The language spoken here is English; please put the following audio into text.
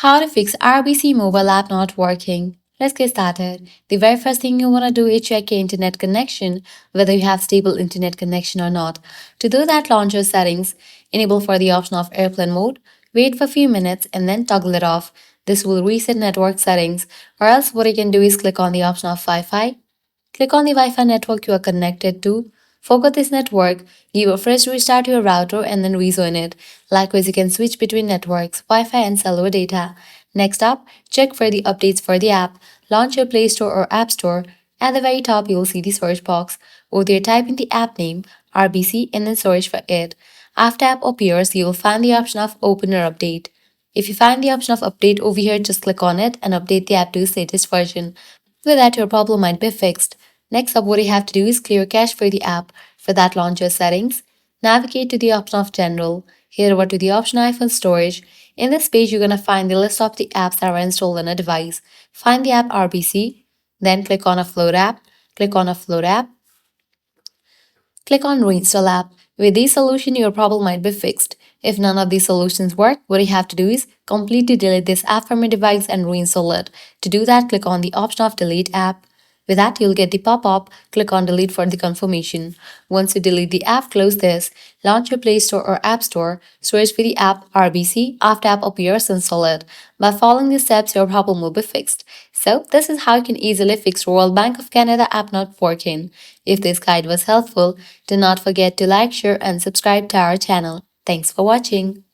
How to fix RBC Mobile app not working. Let's get started. The very first thing you want to do is check your internet connection, whether you have stable internet connection or not. To do that, launch your settings, enable for the option of airplane mode, wait for a few minutes and then toggle it off. This will reset network settings, or else what you can do is click on the option of Wi-Fi. Click on the Wi-Fi network you are connected to. Forget this network, give a fresh restart to your router and then rejoin it. Likewise, you can switch between networks, Wi-Fi and cellular data. Next up, check for the updates for the app. Launch your Play Store or App Store. At the very top, you'll see the search box. Over there, type in the app name, RBC, and then search for it. After app appears, you will find the option of Open or Update. If you find the option of Update over here, just click on it and update the app to its latest version. With that, your problem might be fixed. Next up, what you have to do is clear cache for the app. For that, launch your settings. Navigate to the option of General. Head over to the option iPhone Storage. In this page, you're going to find the list of the apps that are installed on a device. Find the app RBC. Then click on Upload app. Click on Upload app. Click on Reinstall app. With this solution, your problem might be fixed. If none of these solutions work, what you have to do is completely delete this app from your device and reinstall it. To do that, click on the option of Delete app. With that, you'll get the pop-up. Click on Delete for the confirmation. Once you delete the app, close this. Launch your Play Store or App Store. Search for the app RBC. After app appears, install it. By following these steps, your problem will be fixed. So, this is how you can easily fix Royal Bank of Canada app not working. If this guide was helpful, do not forget to like, share, and subscribe to our channel. Thanks for watching.